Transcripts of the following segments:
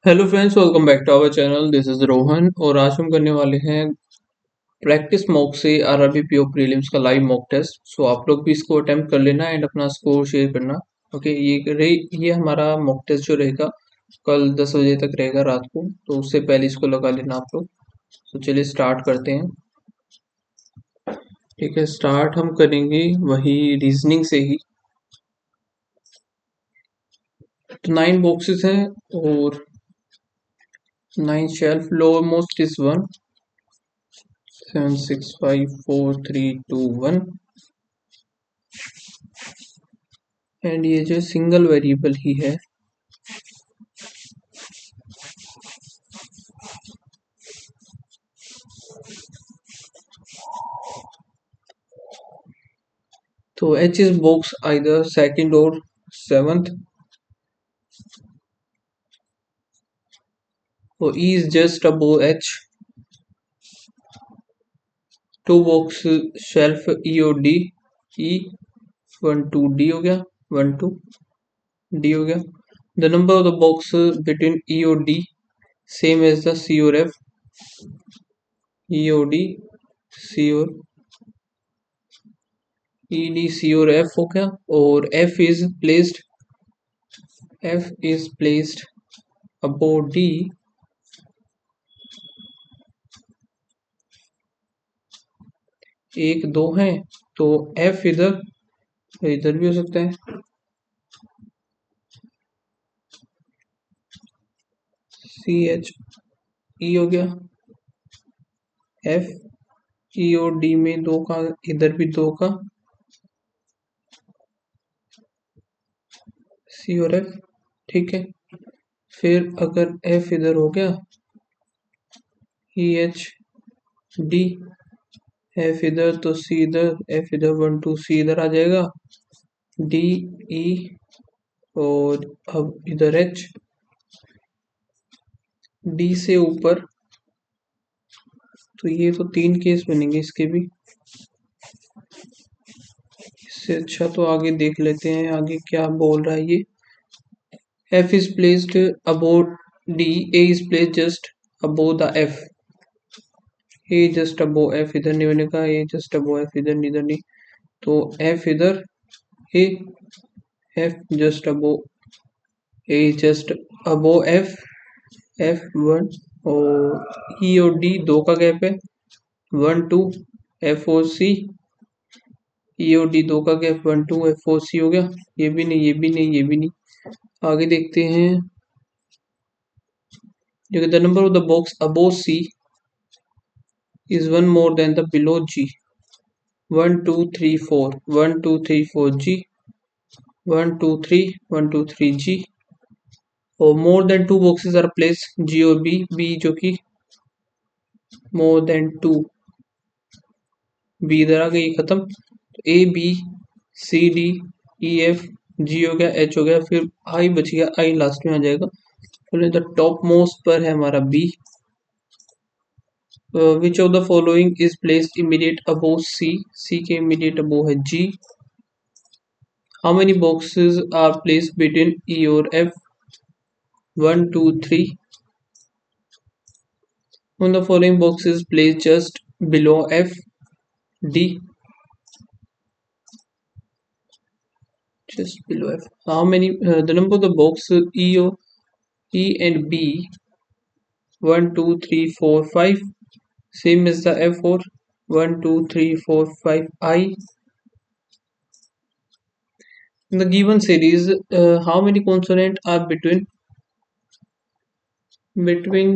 Hello friends, welcome back to our channel. This is Rohan और आज हम करने वाले हैं प्रैक्टिस मॉक से आरआरबी पीओ प्रीलिम्स का लाइव मॉक टेस्ट। सो आप लोग भी इसको अटेम्प्ट कर लेना एंड अपना स्कोर शेयर करना। ओके, ये हमारा मॉक टेस्ट जो रहेगा कल 10 बजे तक रहेगा रात को, तो उससे पहले इसको लगा लेना आप लोग। तो चलिए स्टार्ट करते हैं। ठीक है, स्टार्ट हम करेंगे वही रीजनिंग से ही। तो 9 बॉक्सेस हैं और 9 shelf, lower most is 1, 7 6 5 4 3 2 1 and ये जो सिंगल वेरिएबल ही है। तो H is box either second or seventh. So E is just above H. Two box shelf E or D. E 1 2 D हो गया, 1 2 D हो गया. The number of the box between E or D same as the C or F. E or D, C or E D C or F हो गया. और F is placed above D. एक दो है तो F इधर इधर भी हो सकता है। सी एच ई हो गया, एफ ई और डी में दो का, इधर भी दो का, सी और एफ। ठीक है, फिर अगर एफ इधर हो गया, ई एच डी, एफ इधर तो सी इधर, एफ इधर 1 2 सी इधर आ जाएगा, डी ई और अब इधर एच, डी से ऊपर। तो ये तो 3 केस बनेंगे इसके भी। इससे अच्छा तो आगे देख लेते हैं आगे क्या बोल रहा है ये। F is placed above D, A is placed just above the F. A just above F इधर नहीं बनेगा, A just above F इधर नहीं, इधर नहीं, तो F इधर, A F just above, A just above F, F 1 और E और D दो का गैप है, 1 2 F और C, E और D दो का गैप 1 2 F और C हो गया। ये भी नहीं, ये भी नहीं, ये भी नहीं। आगे देखते हैं। The number of the box above C is one more than the below G. 1 2 3 4 1 2 3 4 G, 1 2 3 1 2 3 G, और more than two boxes are placed G और B जो कि more than two, B इधर आ गई खत्म। तो A B C D E F G हो गया, H हो गया, फिर I बच गया, I लास्ट में आ जाएगा। तो द टॉप मोस्ट पर है हमारा B। Which of the following is placed immediate above C, C के इमीडिएट अबोव है G। How many boxes are placed between E और F, 1 2 3। On the following boxes placed just below F, D, just below F. How many? The number of the box E and B, 1 2 3 4 5, same as the F or 1 2 3 4 5 I. In the given series, how many consonants are between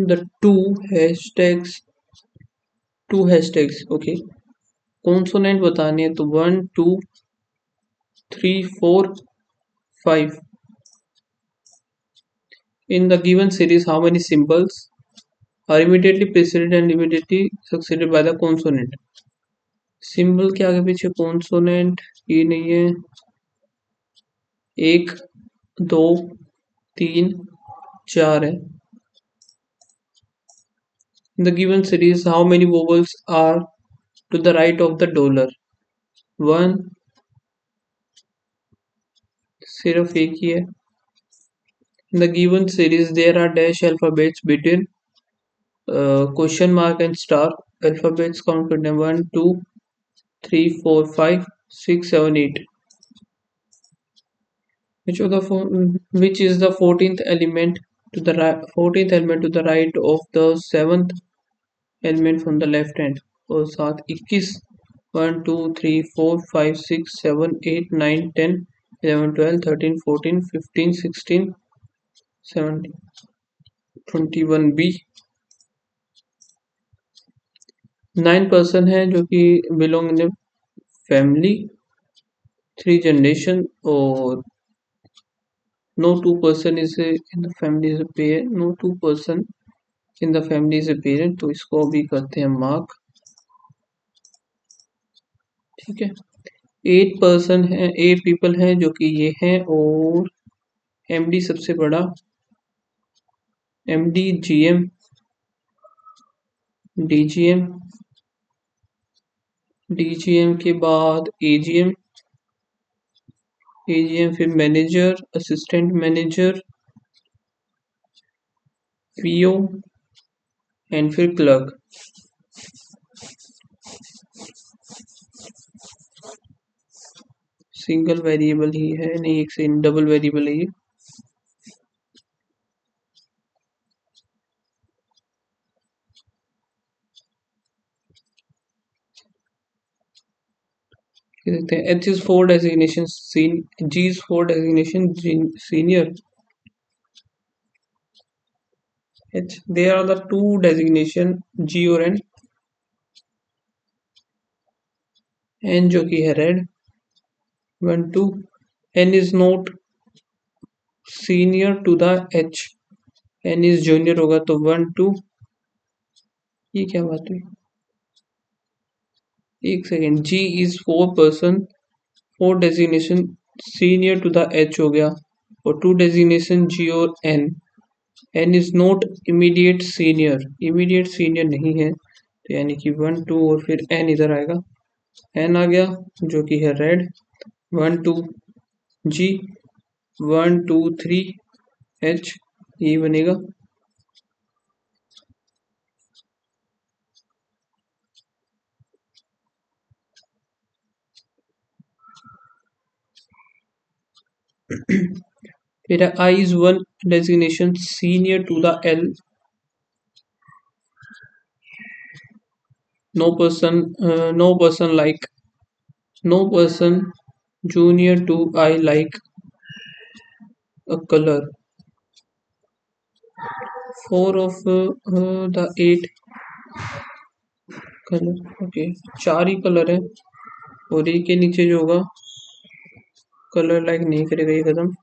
the two hashtags? Two hashtags. Okay. Consonant बताने हैं तो 1 2 3 4 5. In the given series, how many symbols are immediately preceded and immediately succeeded by the consonant? Symbol के आगे पीछे consonant ये नहीं है। 1 2 3 4 है। In the given series, how many vowels are to the right of the dollar? 1, सिर्फ एक ही है। In the given series, there are dash alphabets between question mark and star. Alphabets count with them 1, 2, 3, 4, 5, 6, 7, 8. Which is the 14th element to the right? 14th element to the right of the 7th element from the left hand. और साथ 21 1 2 3 4 5 6 7 8 9 10 11 12 13 14 15 16 17 21b 9 person है जो कि belong in family 3 generation और no 2 person is in the family is a parent, no 2 person in the family is a parent, तो इसको अभी करते हैं मार्क। ठीक है, 8 पर्सन है 8 पीपल हैं जो कि ये हैं और एमडी सबसे बड़ा एमडी जीएम डीजीएम डीजीएम के बाद एजीएम एजीएम फिर manager assistant manager PO and फिर क्लर्क। सिंगल वेरिएबल ही है नहीं, एक से डबल वेरिएबल है ये। देखते हैं H is for designation G is for designation senior H there are the two designation G और N जो कि है red 1 2 N is not senior to the H N is junior होगा तो 1 2 ये क्या बात हुई एक second G is 4 person 4 designation senior to the H हो गया और 2 designation G और N N is not immediate senior नहीं है तो यानी कि 1 2 और फिर N इधर आएगा N आ गया जो कि है रेड 1 2 G 1 2 3 H ये बनेगा। फिर I is 1 designation senior to the L no person junior to I like a color 4 of the 8 colour okay 4 he colour है और एक के नीचे जो होगा कलर लाइक नहीं करेगा ये खत्म।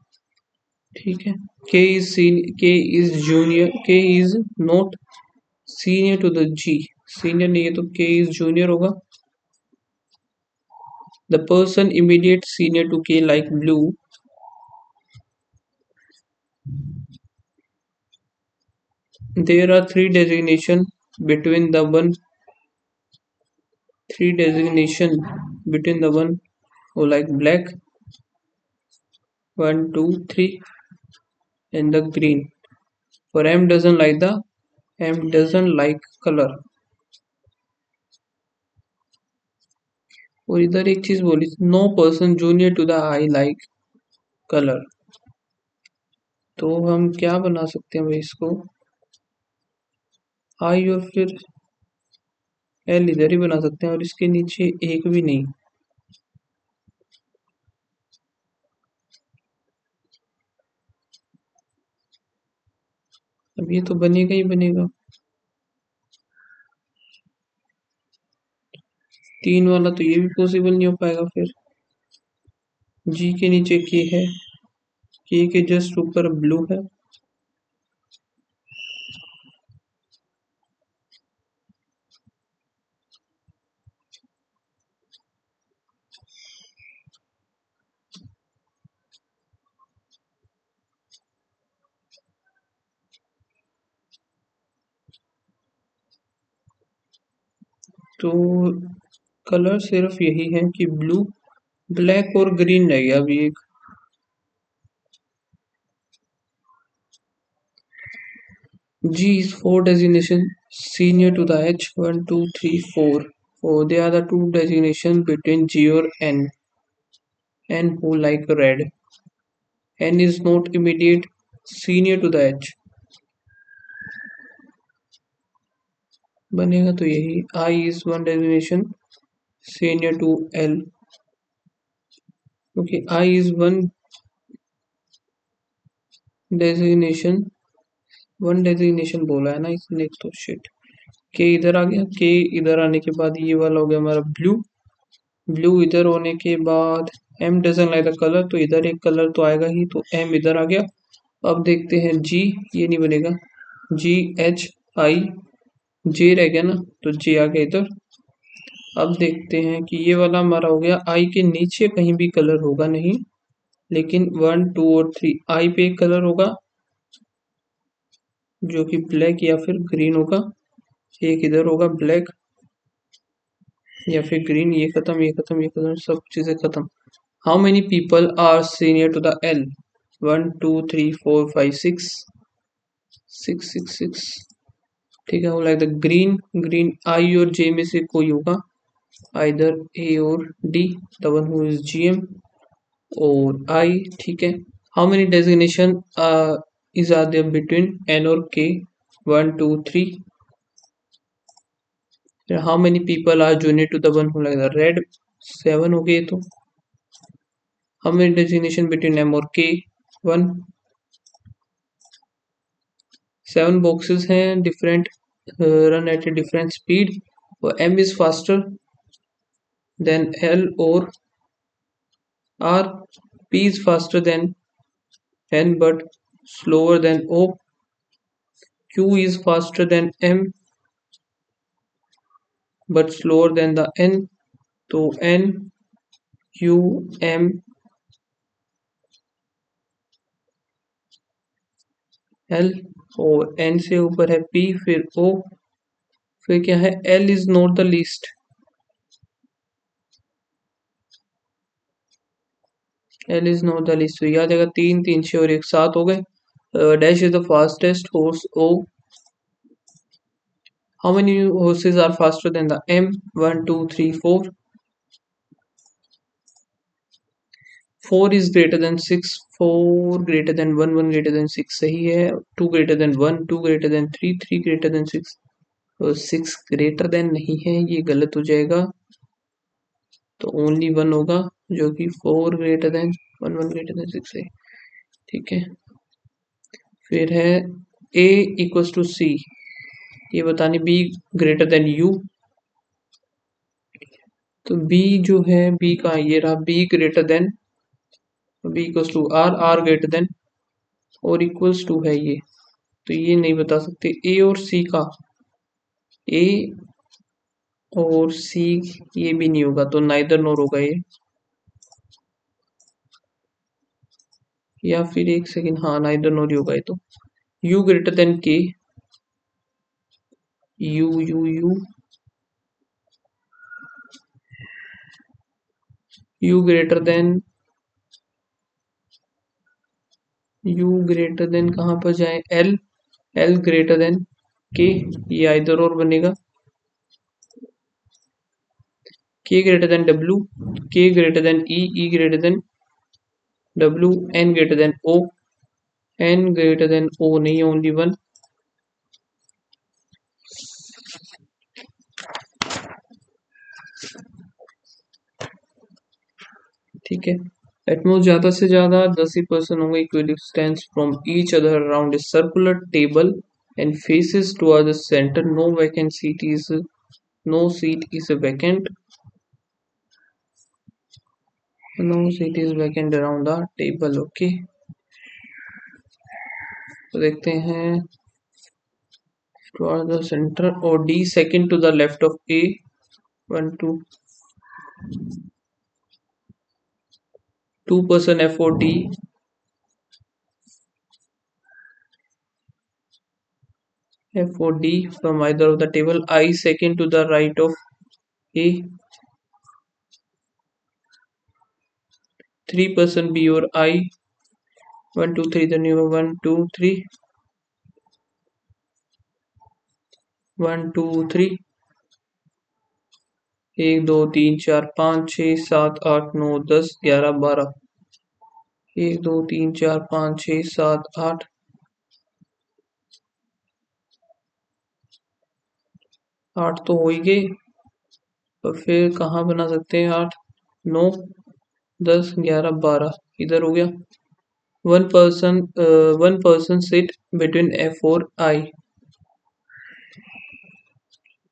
ठीक है K is not senior to the G senior नहीं है तो K is junior होगा। The person immediate senior to K like blue there are three designation between the one who like black 1 2 3 and the green for M doesn't like color। और इधर एक चीज बोली no person junior to the I like colour तो हम क्या बना सकते हैं भाई इसको आई और फिर एल इधर ही बना सकते हैं और इसके नीचे एक भी नहीं। अब ये तो बनेगा ही बनेगा 3 वाला तो ये भी पॉसिबल नहीं हो पाएगा। फिर जी के नीचे के है के जस्ट ऊपर ब्लू है तो कलर सिर्फ यही है कि ब्लू ब्लैक और ग्रीन रहेगा अभी एक G is 4 designation senior to the H. 1, 2, 3, 4. Oh, they are the two designations between G or N. N who like red. N is not immediate senior to the H. बनेगा तो यही. I is one designation senior to L. Okay, I is one designation बोला है ना इसने, तो shit. K इधर आ गया. K इधर आने के बाद ये वाला हो गया हमारा ब्लू. ब्लू इधर होने के बाद M doesn't like the colour, तो इधर एक कलर तो आएगा ही, तो M इधर आ गया. अब देखते हैं G. ये नहीं बनेगा. G H I J रह गया ना, तो J आ गया इधर. अब देखते हैं कि ये वाला हमारा हो गया. I के नीचे कहीं भी कलर होगा नहीं, लेकिन 1, 2 और 3 I पे एक कलर होगा जो कि ब्लैक या फिर ग्रीन होगा. एक इधर होगा ब्लैक या फिर ग्रीन. ये खत्म, ये खत्म, ये खत्म, सब चीजें खत्म. How many people are senior to the L? 1, 2, 3, 4, 5, 6. 6, 6, 6. ठीक है. Like the green. Green I और J में से कोई होगा, आइदर A और D. The one who is GM और I. ठीक है. How many designation is are there between N और K? 1, 2, 3. How many people are junior to the one who like the red? 7 हो गए. तो how many designation between M और K? 1. 7 boxes हैं different, run at a different speed, और M is faster than L और R. P is faster than N but slower than O. Q is faster than M but slower than the N. तो N Q M L, और N से ऊपर है P, फिर O, फिर क्या है? L is not the least. L is not the least. तो याद जाएगा 3, 3, 6 और 1, 7 हो गए. Dash is the fastest horse. O. How many horses are faster than the M? 1, 2, 3, 4. 4 is greater than 6. 4 greater than 1. 1 greater than 6 सही है. 2 greater than 1. 2 greater than 3. 3 greater than 6. तो 6 greater than नहीं है, ये गलत हो जाएगा. तो ओनली 1 होगा, जो कि 4 greater than 1. 1 greater than 6 है. ठीक है. फिर है A equals to C. ये बताने B greater than U. तो B जो है, B का ये रहा, B greater than, B equals to R. R greater than और इक्वल्स टू है ये. तो ये नहीं बता सकते. A और C का, A और C ये भी नहीं होगा, तो नाइदर नोर होगा ये. या फिर एक सेकेंड, हाँ नाइदर नोर ही होगा ये. तो U greater than K. U U U U greater than कहाँ पर जाए? L. L greater than K. ये आइदर और बनेगा. K greater than W. K greater than E. E greater than W. N greater than O. N greater than O नहीं, only 1. ठीक है. At most ज्यादा से ज्यादा 10 ही पर्सन होंगे. Equidistance from each other around a circular table and faces toward the centre. No vacant seat is, no seat is vacant. No seat is vacant around the table. Okay, तो देखते हैं. Toward the centre और D second to the left of A. 1, 2. 2 person F or D. F or D from either of the table. I second to the right of A. 3 person B or I. 1, 2, 3. The new 1, 2, 3. 1 2 3 1 2 3 4 5 6 7 8 9 10 11 12 1 2 3 4 5 6 7 8 8 तो हो ही गए। तो फिर कहाँ बना सकते हैं 8 9 10 11 12 इधर हो गया। One person sit between F और आई।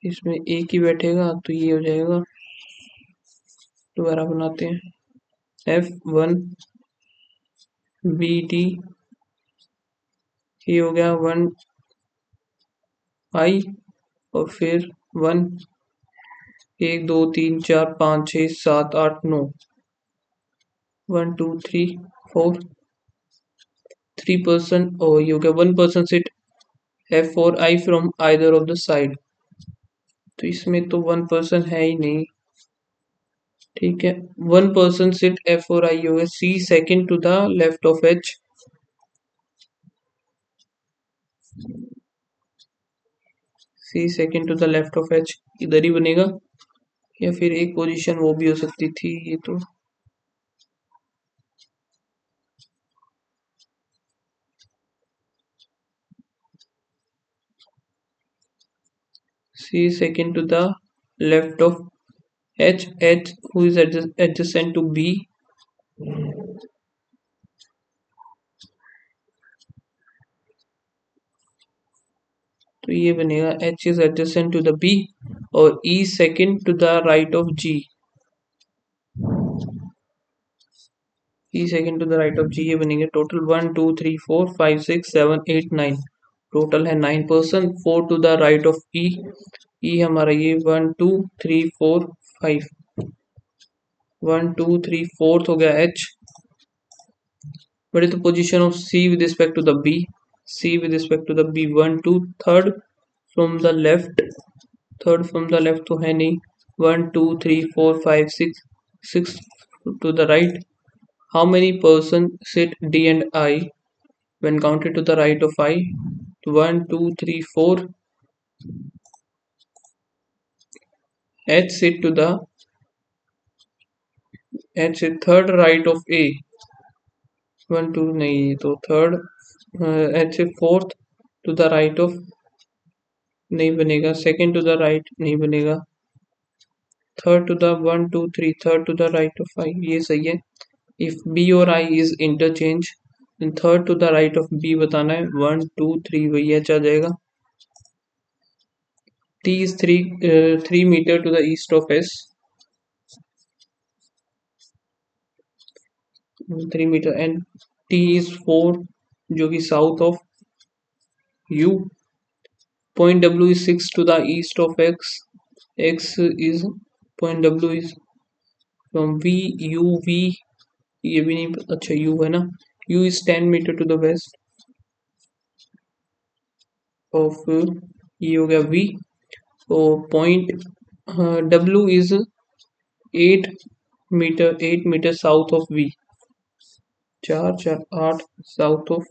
इसमें एक ही बैठेगा तो ये हो जाएगा। दोबारा बनाते हैं F1 BD। ये हो गया 1 I और फिर 1 1 2 3 4 5 6 7 8 9 1 2 3 4 3% और ये हो गया 1% sit F4I from either of the side. तो इसमें तो 1% है ही नहीं। ठीक है 1% सिट F4I हो गया C second to the left of H। C second to the left of H इधर ही बनेगा या फिर एक पोजीशन वो भी हो सकती थी। ये तो C second to the left of H who is adjacent to B। तो ये बनेगा H is adjacent to the B और E second to the right of G। E second to the right of G ये बनेंगे total 1 2 3 4 5 6 7 8 9। Total है 9%। 4 to the right of E। E हमारा ये 1 2 3 4 5 1 2 3 4th हो गया H। What is the position of C with respect to the B? C with respect to the B 1 2 third from the left। Third from the left तो है नहीं। 1 2 3 4 5 6 6 to the right। How many person sit D and I when counted to the right of I? 1 2 3 4। H sit to the H sit third right of A। 1 2 नहीं तो third. H sit fourth to the right of नहीं बनेगा। Second to the right नहीं बनेगा। Third to the 1 2 3 third to the right of I ये सही है। If B और I is interchange then third to the right of B बताना है। 1 2 3 वही एच आ जाएगा। T is 3 meter to the east of S। 3 meter and T is 4 जो कि south of U। Point W is 6 to the east of X। X is point W is from V U V ये भी नहीं अच्छा U है ना। U is 10 meter to the west of ये हो गया V और point W is 8 metre south of V। 4 4 8 south of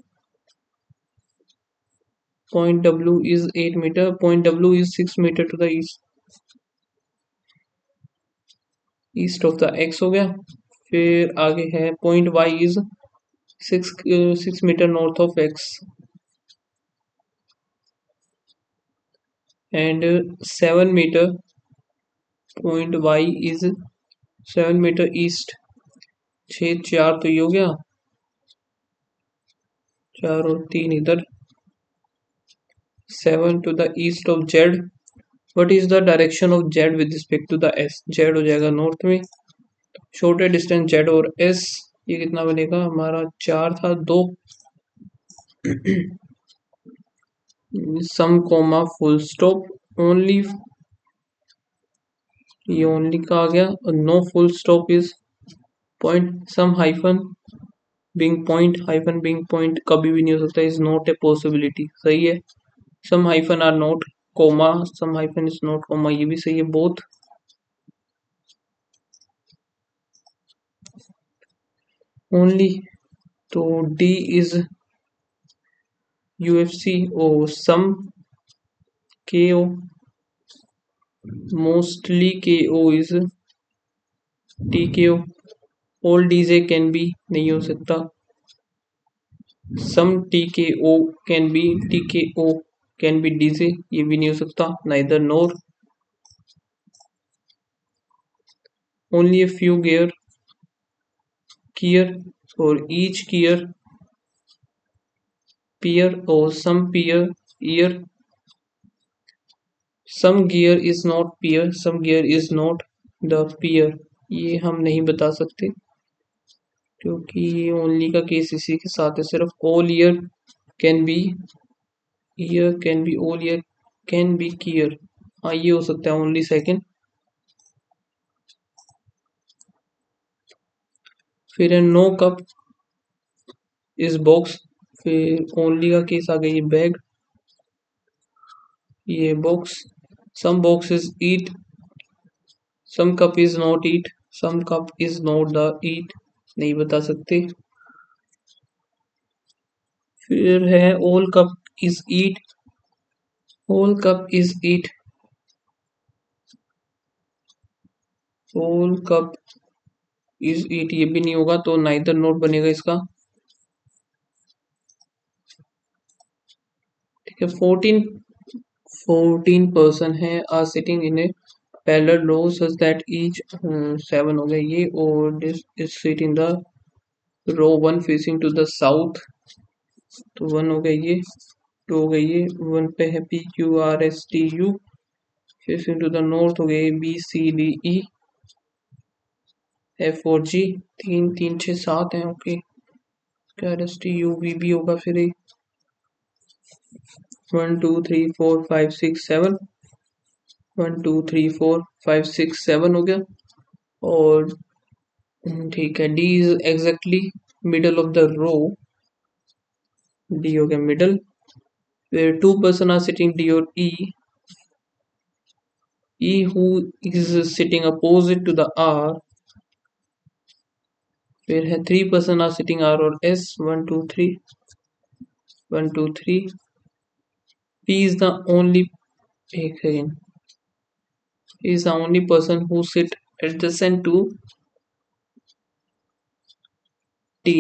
point W is 8 meter। point W is 6 meter to the east of the X हो गया। फिर आगे है point Y is 6 meter north of X and 7 meter point Y is 7 meter east। 6 4 तो ये हो गया 4 और 3 इधर। 7 to the east of Z। What is the direction of Z with respect to the S? Z हो जाएगा north में। छोटे डिस्टेंस Z और S ये कितना बनेगा हमारा 4 था 2 some comma full stop only ये ओनली का आ गया और no full stop is point some hyphen being point hyphen being point कभी भी नहीं हो सकता इज नॉट ए पॉसिबिलिटी सही है। Some hyphen are not comma some hyphen is not comma ये भी सही है बोथ। ओनली तो D is UFC O some के O Mostly KO is TKO. All DJ can be नहीं हो सकता. Some TKO can be TKO can be DJ, ये भी नहीं हो सकता. Neither nor. Only a few gear or each gear pair or some pair ear. Some gear is not pair, some gear is not the pair. ये हम नहीं बता सकते क्योंकि ये ओनली का केस इसी के साथ है. सिर्फ all ear can be all ear can be gear. हाँ ये हो सकता है ओनली सेकंड. फिर है नो कप इस बॉक्स. फिर ओनली का केस आ गया ये बैग, ये box. Some boxes eat, some cup is not eat, some cup is not the eat, नहीं बता सकते. फिर है all cup is eat, all cup is eat, all cup is eat ये भी नहीं होगा तो नाइदर नोट बनेगा इसका. ठीक है. 14 पर्सन है are sitting in a parallel row such that each 7 हो गया ये. और this is sit in the row 1 facing to the south. तो 1 हो गया ये, 2 हो गया ये. 1 पे है PQRSTU. Facing to the north हो गए BCDE F4G. 3 3 6 7 है. ओके. RSTU VB होगा फिर 1 2 3 4 5 6 7. 1 2 3 4 5 6 7 हो गया. और ठीक है. D is exactly middle of the row. D हो गया मिडल. फिर 2 पर्सन आर सिटिंग D और E who is sitting opposite to the R. फिर है 3 पर्सन आर सिटिंग R और S. 1 2 3 1 2 3. P is the only, एक second, is the only person who sit adjacent to T.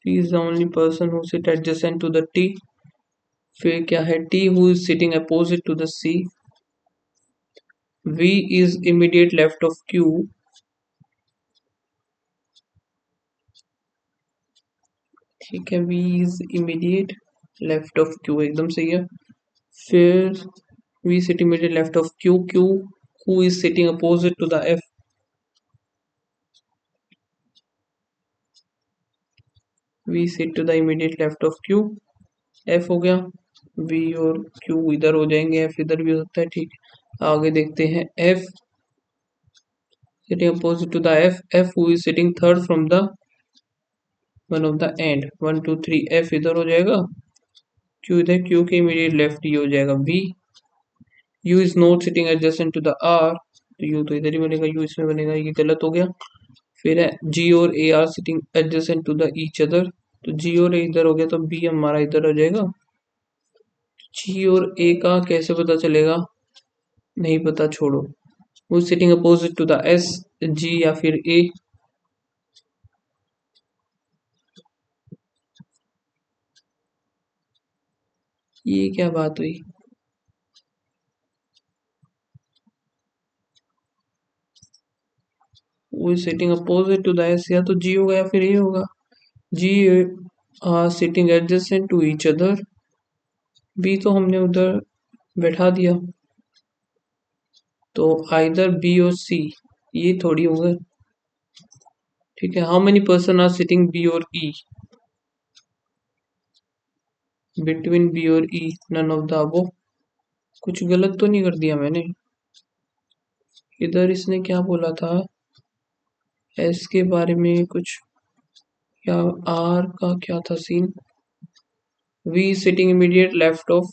He is the only person who sit adjacent to the T. फिर क्या है T who is sitting opposite to the C. V is immediate left of Q. ठीक है. V is immediate left of Q एकदम सही है. फिर V sit immediate left of Q. Q who is sitting opposite to the F. V sit to the immediate left of Q. F हो गया. V और Q इधर हो जाएंगे, F इधर भी हो सकता है. ठीक. आगे देखते हैं F sitting opposite to the F. F who is sitting third from the one of the end. 1 2 3 F इधर हो जाएगा. Q इधर, Q के इमीडिएट लेफ्ट ये हो जाएगा V. U is not sitting adjacent to the R. तो U तो इधर ही बनेगा, U इसमें बनेगा, ये गलत हो गया. फिर है G और A are sitting adjacent to the each other. तो G और A इधर हो गया तो B हमारा इधर हो जाएगा. G और A का कैसे पता चलेगा, नहीं पता, छोड़ो. Who is sitting opposite to the S, G या फिर A. ये क्या बात हुई. Who is sitting opposite to the S, या तो G होगा या फिर A होगा. G sitting adjacent to each other. B तो हमने उधर बैठा दिया तो आइदर B और C, ये थोड़ी होगा. ठीक है. How many person are sitting B और E, बिटवीन B और E, none of the above. कुछ गलत तो नहीं कर दिया मैंने. इधर इसने क्या बोला था S के बारे में कुछ, या R का क्या था scene. V is sitting immediate left of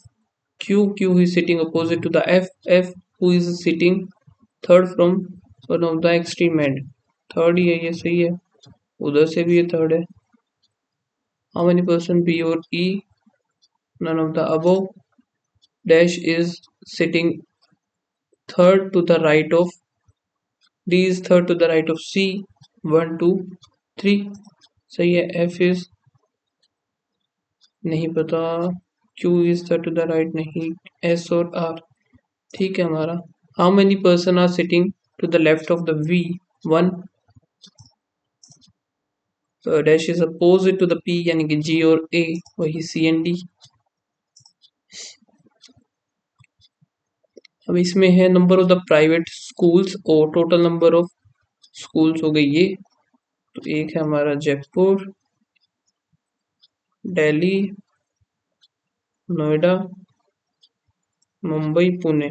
Q. Q is sitting opposite to the F. F who is sitting third from one of the extreme end. Third ही है, ये सही है. उधर से भी ये थर्ड है. How many person B और E, none of the above. Dash is sitting third to the right of D is third to the right of C 1 2 3 सही है F is नहीं पता Q is third to the right नहीं S और R ठीक है हमारा how many person are sitting to the left of the V 1 dash is opposite to the P यानी कि G और A वही C and D अब इसमें है number of the private schools और टोटल नंबर ऑफ स्कूल्स हो गई ये तो एक है हमारा जयपुर दिल्ली नोएडा मुंबई पुणे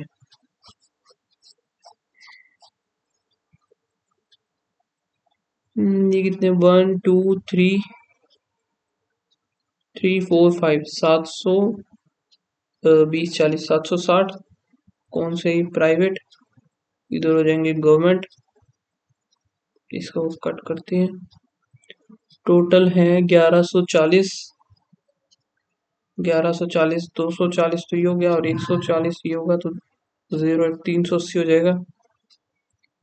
ये कितने 1 2 3 3 4 5 720 40 760 कौन से प्राइवेट इधर हो जाएंगे गवर्नमेंट इसको कट करते हैं टोटल है 1140 240 तो ये हो गया और 140 ये होगा तो 380 हो जाएगा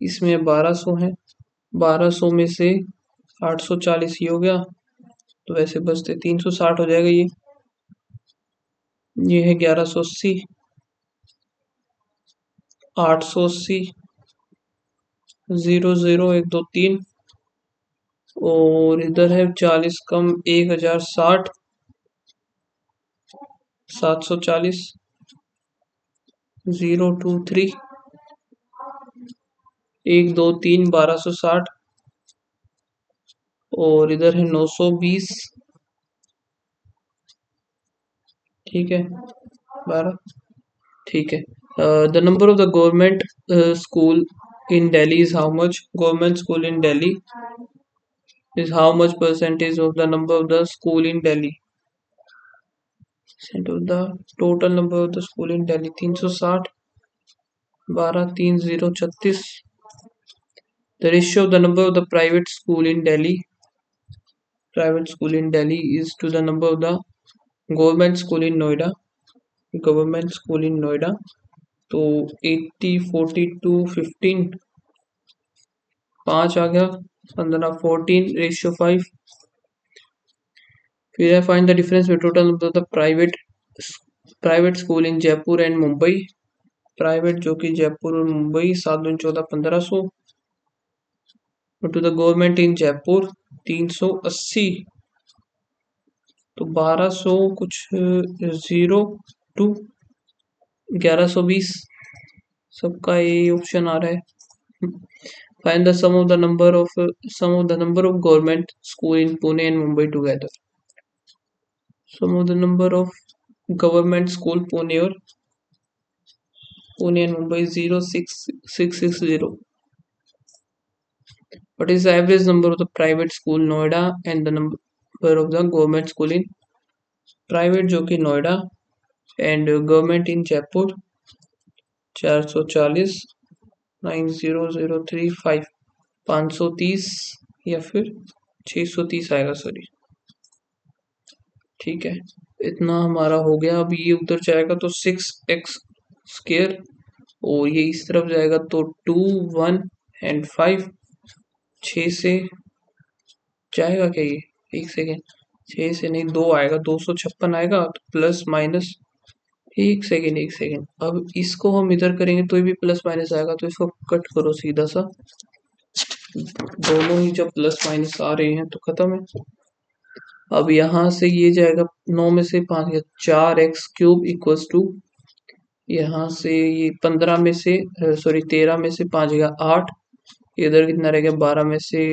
इसमें 1200 है 1200 में से 840 ये हो गया तो वैसे बचते 360 हो जाएगा ये है 1180 880 0 0 1 2 3 और इधर है 40 कम 1060 740 0 2 3 1 2 3 1260 और इधर है 920 ठीक है 12 ठीक है the number of the government school in Delhi is how much? Government school in Delhi is how much percentage of the number of the school in Delhi? Percent of the total number of the school in Delhi 360 12 3036 the ratio of the number of the private school in Delhi is to the number of the government school in Noida तो 80 42 15 5 आ गया 15 14 ratio 5 फिर है find the difference with total number of the private school in Jaipur and Mumbai private जो कि जयपुर और मुंबई 7 दूनी 14 1500 to the government in Jaipur 380 तो 1200 कुछ 0 टू 1120 सबका ये ऑप्शन आ रहा है find the sum of the number of government school in Pune and Mumbai together sum of the number of government school Pune and Mumbai 06660 what is the average number of the private school Noida and the number of the government school in private जो कि Noida and government in Jaipur 440 90035 530 या फिर 630 आएगा sorry ठीक है इतना हमारा हो गया अब ये उधर जाएगा तो 6x स्क्वायर और ये इस तरफ जाएगा तो 2 1 and 5 6 से जाएगा क्या ये एक सेकेंड 6 से नहीं 2 आएगा 256 आएगा तो प्लस माइनस एक सेकेंड अब इसको हम इधर करेंगे तो भी प्लस माइनस आएगा तो इसको कट करो सीधा सा दोनों ही जब प्लस माइनस आ रहे हैं तो खत्म है अब यहाँ से ये जाएगा 9 में से 5 गया 4x³ इक्वल्स टू यहाँ से ये 15 में से सॉरी 13 में से 5 गया 8 इधर कितना रह गया 12 में से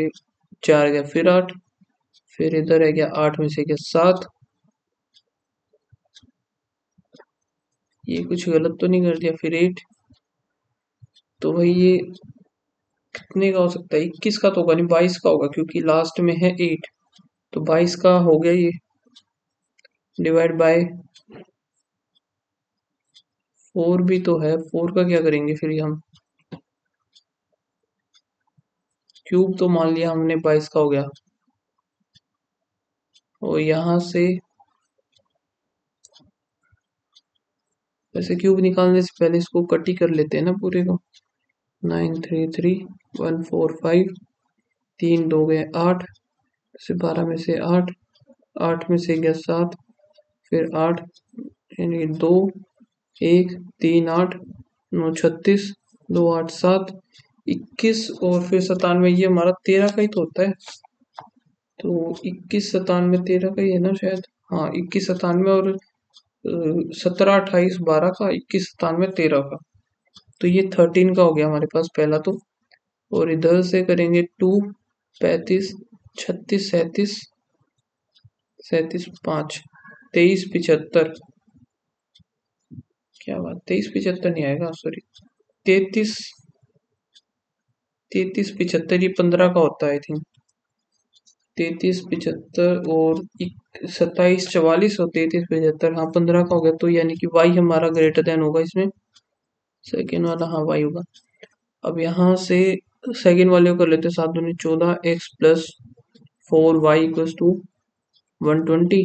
4 गया फिर 8 फिर इधर रह गया 8 में से गया 7 ये कुछ गलत तो नहीं कर दिया फिर 8 तो भाई ये कितने का हो सकता है 21 का तो होगा नहीं 22 का होगा क्योंकि लास्ट में है 8 तो 22 का हो गया ये डिवाइड बाय 4 भी तो है 4 का क्या करेंगे फिर हम क्यूब तो मान लिया हमने 22 का हो गया और यहाँ से वैसे क्यूब निकालने से पहले इसको कट ही कर लेते हैं ना पूरे को। 9 3 3 1 4 5, 3 2 गए 8, से 12 में से 8, 8 में से गया 7, फिर 8 यानी 2 1 3 8 9 36, 2 8 7 21 और फिर 97, ये हमारा 13 का ही तो होता है। तो 21 97 13 का ही है ना शायद। हाँ 21 97 और 17 28 12 का, 21 97 13 का। तो ये 13 का हो गया हमारे पास पहला तो। और इधर से करेंगे 2 35 36 37 37 5 23 75। क्या बात, 23 75 नहीं आएगा, सॉरी 33 33 75, ये 15 का होता है आई थिंक। 33 75 और 27 44 और 33 75, हाँ 15 का हो गया। तो यानी कि y हमारा ग्रेटर देन होगा इसमें, सेकेंड वाला, हाँ y होगा। अब यहाँ से सेकेंड वाले को कर लेते हैं। 7 दूनी 14 x plus 4y equals to 120,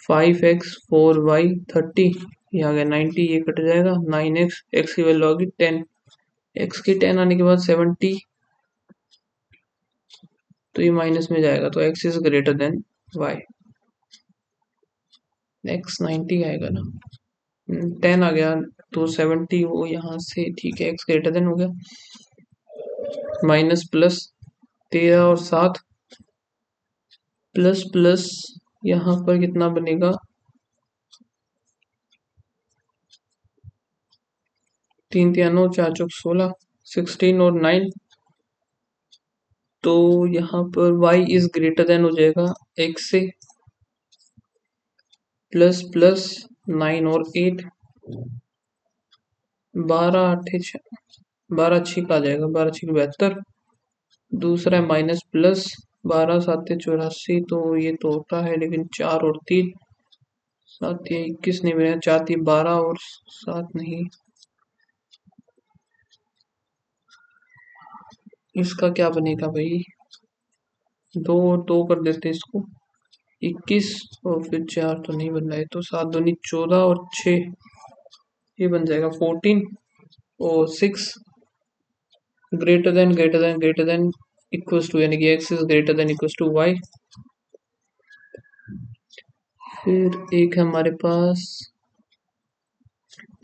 5x 4y 30, ये आ गया 90, ये कट जाएगा 9x, x की वैल्यू आ गई 10, x की 10 आने के बाद 70, तो ये माइनस में जाएगा, तो x is greater then y। x 90 आएगा ना, 10 आ गया तो 70 वो यहाँ से, ठीक है x ग्रेटर देन हो गया। माइनस प्लस 13 और 7 प्लस प्लस, यहाँ पर कितना बनेगा, 3 3 9 4 चौक 16, 16 और 9, तो यहाँ पर y इज ग्रेटर देन हो जाएगा x से, प्लस प्लस 9 और 8, 12 8 12 6 का आ जाएगा, 12 6 72। दूसरा है माइनस प्लस 12 7 84, तो ये तो होता है लेकिन 4 और 3 7 या 21 नहीं मिला, 4 3 12 और 7 नहीं, इसका क्या बनेगा भाई, 2 और 2 कर देते हैं इसको, 21 और फिर 4 तो नहीं बन रहा है, तो 7 दूनी 14 और 6, ये बन जाएगा 14 और 6 ग्रेटर देन इक्वल्स टू, यानी कि X is greater than equals to Y. फिर एक है हमारे पास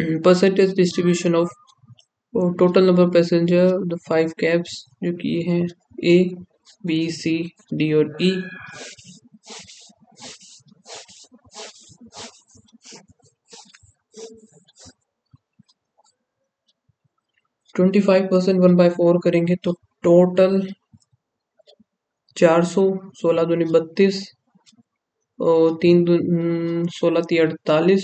percentage distribution of total number passenger the 5 cabs, जो कि ये हैं ए बी सी डी और ई। ट्वेंटी 25% 1/4 करेंगे तो टोटल 400, 16 दूनी 32 और 3 16 3 48,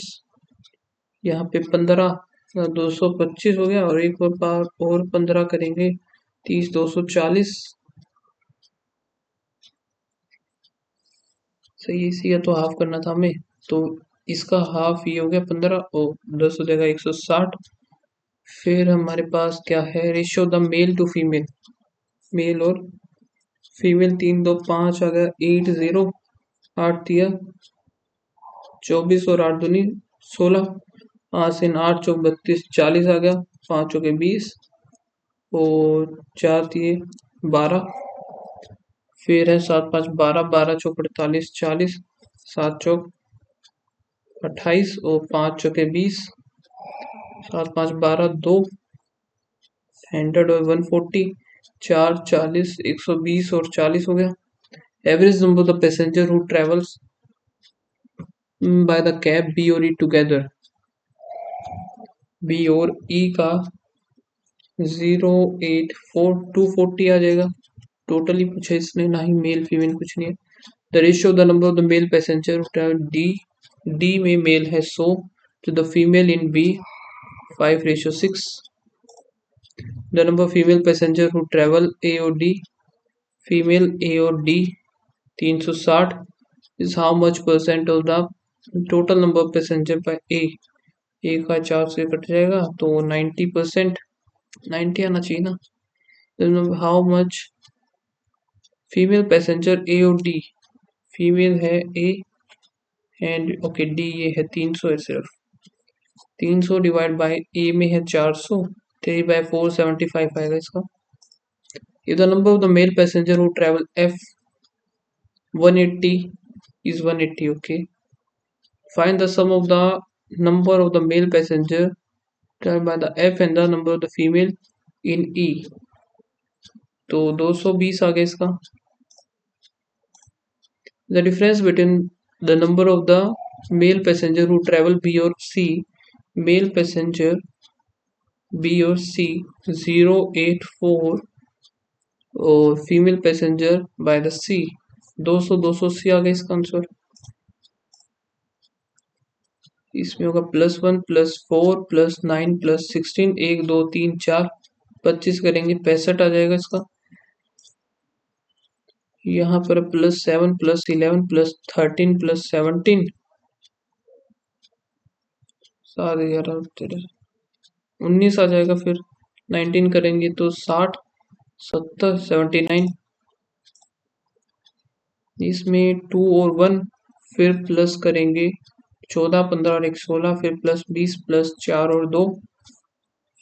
यहाँ पे 15 225 हो गया, और एक और बार और 15 करेंगे 30 240, सही, इसी का तो हाफ करना था हमें, तो इसका हाफ ये हो गया 15 और 10 हो जाएगा 160। फिर हमारे पास क्या है, ratio the male to female, male और फीमेल 3 2 5 आ गया 8 0, 8 दिया 24 और 8 दूनी 16, 5 से 8 चौक 32 40 आ गया, 5 चौके 20 और 4 दिए 12, फिर है 7 5 12, 12 चौक 48 40, 7 चौक 28 और 5 चौके 20, 7 5 12 2, 100 और 140, 4 40 120 और 40 हो गया। Average number of the passenger who travels by the cab B और ई टुगेदर, बी और ई का 084 240 आ जाएगा। टोटली पूछा इसने, ना ही मेल फीमेल कुछ नहीं है। The ratio of the number of the male passenger who travel D, D में मेल है 100 to the female in B 5:6. The number of female passenger who travel A or D, female A or D 360 is how much percent of the total number of passenger by A, A का 4 से cut जाएगा तो 90%, 90 आना चाहिए ना। How much female passenger A और D, female है A and okay D, ये है 300 है सिर्फ, 300 डिवाइड बाई ए में है 400, 3/4 75 आएगा इसका। If the number of the male passenger who travel F 180 is 180, okay. Find the sum of the number of the male passenger traveled by the F and the number of the female in E. तो 220 आ गया इसका। The difference between the number of the male passenger who travel B or C, male passenger B or C 084 और female passenger by the सी 200 280 आ गया इसका answer. इसमें होगा +1 +4 +9 +16 1 2 3 4 25 करेंगे 65 आ जाएगा इसका। यहाँ पर +7 +11 +13 +17 7 11 13 19 आ जाएगा। फिर 19 करेंगे तो 60 70 79। इसमें 2 और 1 फिर प्लस करेंगे 14 15 और 1 16 फिर +20 +4 और 2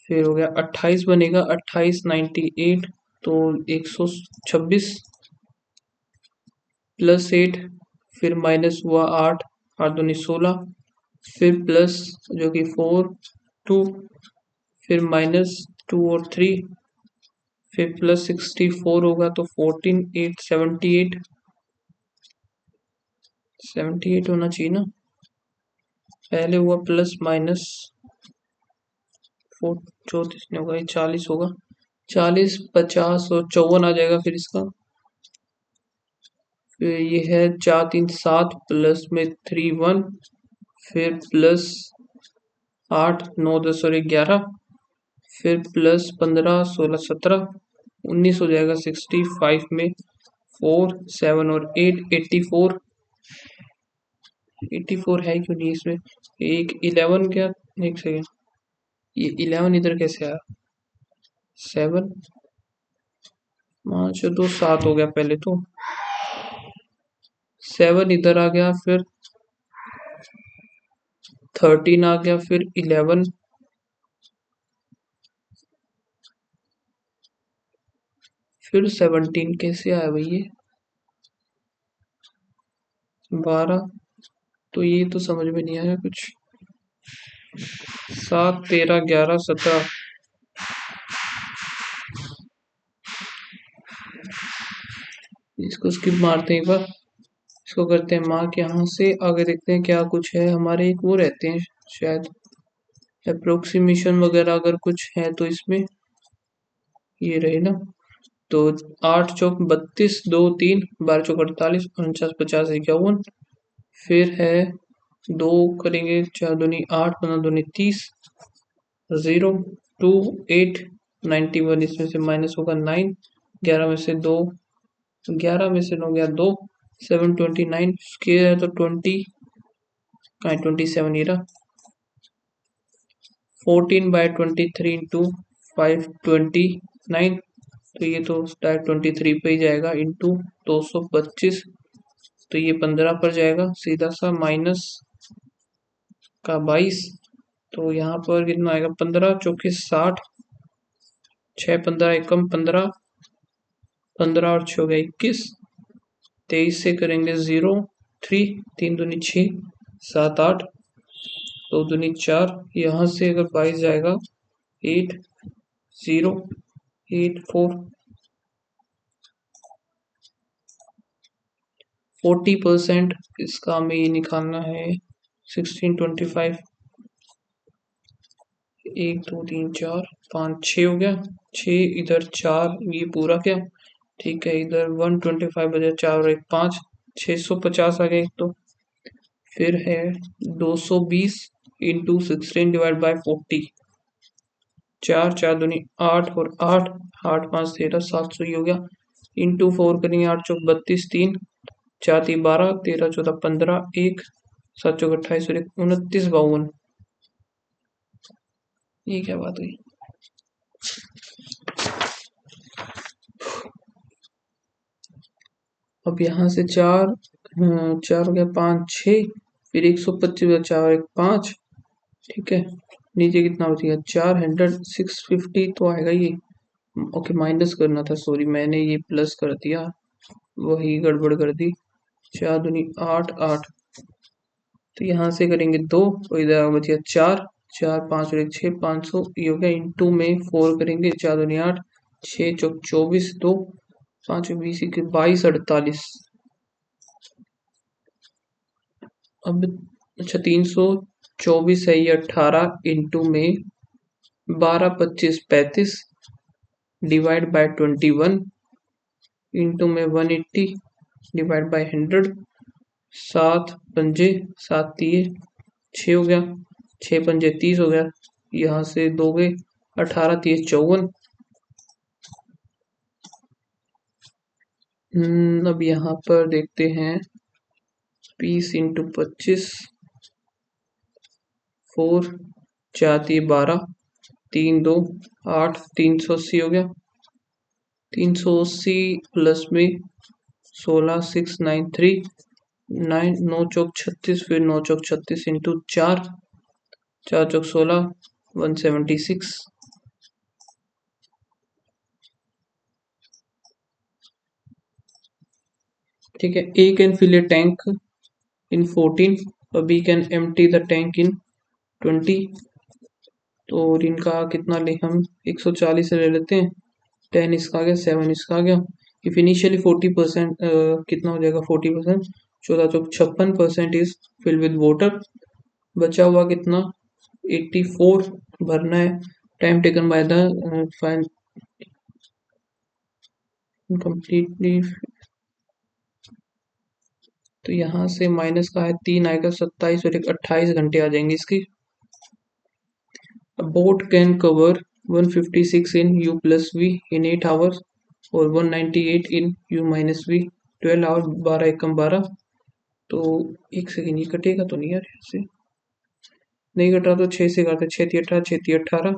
फिर हो गया 28 बनेगा 28 98 तो 126 +8 फिर माइनस हुआ 8 8 दूनी 16 फिर प्लस जो कि 4 2 फिर -2 और 3 फिर +64 होगा तो 14 8 78 78 होना चाहिए ना। पहले हुआ प्लस माइनस 34 नहीं होगा, 40 होगा 40 50 और 54 आ जाएगा फिर इसका। फिर ये है 4 3 7 प्लस में 3 1 फिर प्लस 8 9 10 और 11 फिर प्लस 15 16 17 19 हो जाएगा 65 में 4 7 और 8 84 84 है क्यों नहीं इसमें। एक 11 क्या, एक सेकेंड, ये 11 इधर कैसे आया। 7 5 2 7 हो गया पहले तो 7 इधर आ गया फिर 13 आ गया फिर 11 फिर 17 कैसे आया भाई ये 12 तो ये तो समझ में नहीं आया कुछ। 7 13 11 17 इसको स्किप मारते हैं एक बार, इसको करते हैं मार्क यहाँ से आगे देखते हैं क्या कुछ है। हमारे एक वो रहते हैं शायद अप्रोक्सीमेशन वगैरह अगर कुछ है तो इसमें ये रहे ना। तो 8 चौक 32 2 3 12 चौक 48 49 50 51 फिर है 2 करेंगे 4 दूनी 8 15 दूनी 30 0 2 8 91 इसमें से माइनस होगा 9 11 में से 2 11 में से 9 गया 2 7 29 स्क्वायर है तो 20 का 27 ही रहा 14/23 इंटू 529 तो ये तो डायरेक्ट 23 पे ही जाएगा इंटू 225 तो ये 15 पर जाएगा सीधा सा माइनस का 22 तो यहाँ पर कितना आएगा 15 चौके 60 6 15 एकम 15 15 और 6 हो गया 21 23 से करेंगे 0 3 3 दूनी 6 7 8 2 दूनी 4 यहाँ से अगर 22 जाएगा 8 0 8 4 40% इसका हमें ये निकालना है 16 25 1 2 3 4 5 6 हो गया 6 इधर 4 ये पूरा क्या ठीक है इधर 125 बजे 4 और 1 5 650 आ गया एक तो फिर है 220 इंटू 16 डिवाइड बाय 40 4 4 दूनी 8 और 8 8 5 13 700 ही हो गया इंटू 4 करेंगे 8 चौक 32 3 4 3 12 13 14 15 1 7 चौक 28 और 29 52 ये क्या बात हुई। अब यहाँ से 4 4 हो गया 5 6 फिर 125 4 1 5 ठीक है नीचे कितना बचेगा 400 650 तो आएगा ये। ओके माइनस करना था, सॉरी मैंने ये प्लस कर दिया, वही गड़बड़ कर दी। 4 दूनी 8 8, तो यहाँ से करेंगे 2 और इधर बचेगा 4, 4 5 और 1 6, 500 ये हो गया। इंटू में 4 करेंगे, 4 दूनी 8, 6 चौक 24, 2 5 20 के 22 48। अब अच्छा 324 है ये 18 इंटू में 12 25 35 डिवाइड बाय 21 इंटू में 180 डिवाइड बाय 100। 7 पंजे 7 तिये 6 हो गया, 6 पंजे 30 हो गया, यहाँ से 2 गए, 18 तिये 54। अब यहाँ पर देखते हैं 20 इंटू 25, 4 4 तिये 12, 3 2 8, 380 हो गया। 380 प्लस में 16 693 9 9 चौक 36, फिर 9 चौक 36 इंटू 4, 4 चौक 16 176। ठीक है, A can fill a tank in 14 और B can empty the tank in 20। तो इनका कितना ले हम 140 ले लेते हैं, 10 इसका आ गया, 7 इसका आ गया। इफ इनिशियली 40% कितना हो जाएगा 40%, 14 चौक 56% इज फिल विद वाटर। बचा हुआ कितना 84 भरना है। Time taken by the fine completely. तो यहाँ से माइनस का है 3 आएगा, 27 और एक 28 घंटे आ जाएंगे इसकी। A boat can cover 156 in U plus V in 8 hours और 198 in U minus V 12 our, 12 एकम 12। तो एक सेकेंड ये कटेगा तो नहीं यार, ऐसे नहीं कट रहा, तो 6 से काटते, 6 18 6 18,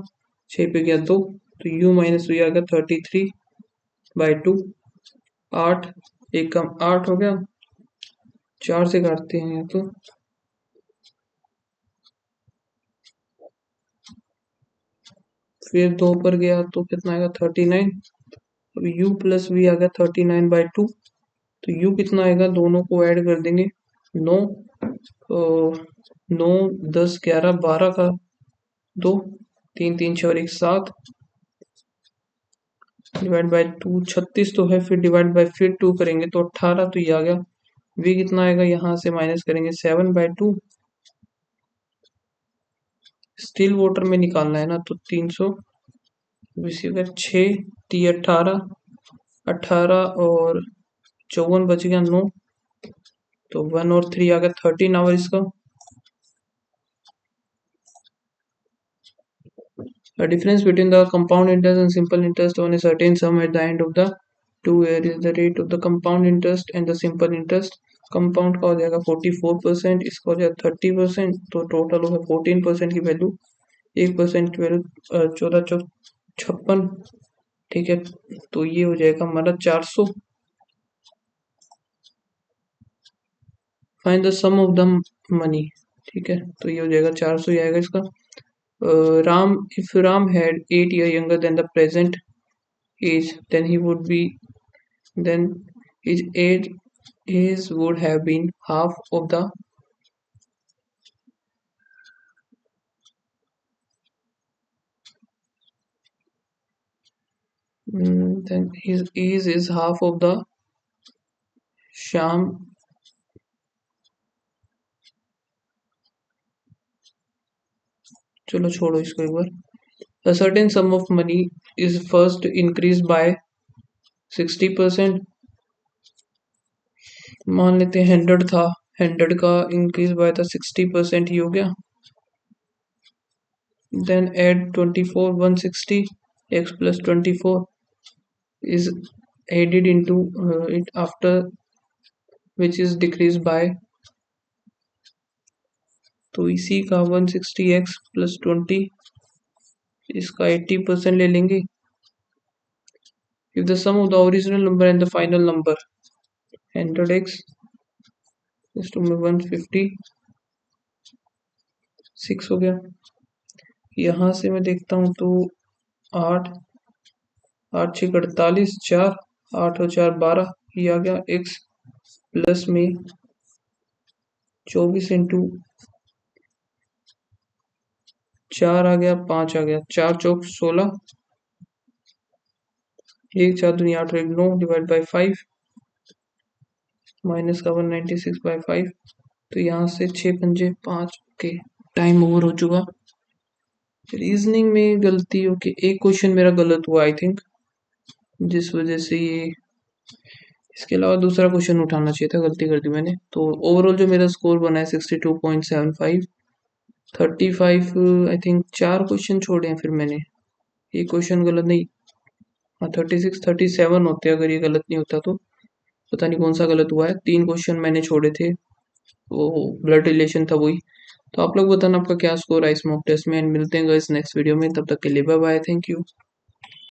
6 पे गया 2, तो U माइनस V आ गया 33/2। 8 एकम 8 हो गया, 4 से काटते हैं यहाँ तो, फिर 2 पर गया तो कितना आएगा 39। अब U प्लस V आ गया 39/2, तो U कितना आएगा, दोनों को ऐड कर देंगे 9, 9 10 11 12 का 2, 3 3 6 और 1 7 डिवाइड बाय 2 36 तो है, फिर डिवाइड बाय फिर 2 करेंगे तो 18, तो ये आ गया। V कितना आएगा, यहाँ से माइनस करेंगे 7/2, स्टिल वाटर में निकालना है ना, तो 300 अगर 6 3 18 18 और 54 बच गया 9, तो 1 और 3 आ गया 13 आवर इसका। The difference between the compound interest and simple interest on a certain sum at the end of the 2 year is the rate of the compound interest and the simple interest। Compound का हो जाएगा 44%, इसका हो जाएगा 30%, तो total होगा 14% की value, 1% की वैल्यू 14 चौक 56। ठीक है, तो ये हो जाएगा हमारा 400। Find the sum of the money. ठीक है, तो ये हो जाएगा 400 ही आएगा इसका। Ram, if Ram had 8 years younger than the present age, then he would be, then his age would have been half of the, then his age is half of the Sham। चलो छोड़ो इसको एक बार। A certain sum of money is first increased by 60%। मान लेते हैं 100 था, 100 का increase by था 60% ही हो गया। Then add 24 160 x plus 24 is added into it after which is decreased by, तो इसी का 160x plus 20 इसका 80% ले लेंगे। if the sum of the original number and the final number 100x is to 156 हो गया। यहाँ से मैं देखता हूँ तो 8, 8 6 48, 4, 8 और 4 12, ये आ गया x प्लस में 24 इंटू 4 आ गया, 5 आ गया, 4 चौक 16, 1 4 दूनी 8 और 1 9 डिवाइड बाई 5 माइनस का 196/5। तो यहाँ से 6 पंजे 5 के टाइम ओवर हो चुका। रीजनिंग में गलती हो के एक क्वेश्चन मेरा गलत हुआ आई थिंक, जिस वजह से ये, इसके अलावा दूसरा क्वेश्चन उठाना चाहिए था, गलती कर दी मैंने। तो ओवरऑल जो मेरा स्कोर बना है 62.75, 35 आई थिंक 4 क्वेश्चन छोड़े हैं फिर मैंने, ये क्वेश्चन गलत नहीं, हाँ 36 37 होते अगर ये गलत नहीं होता तो, पता नहीं कौन सा गलत हुआ है। 3 क्वेश्चन मैंने छोड़े थे, वो ब्लड रिलेशन था वही। तो आप लोग बताना आपका क्या स्कोर है इस मॉक टेस्ट में, एंड मिलते हैं गाइस नेक्स्ट वीडियो में, तब तक के लिए बाय बाय, थैंक यू।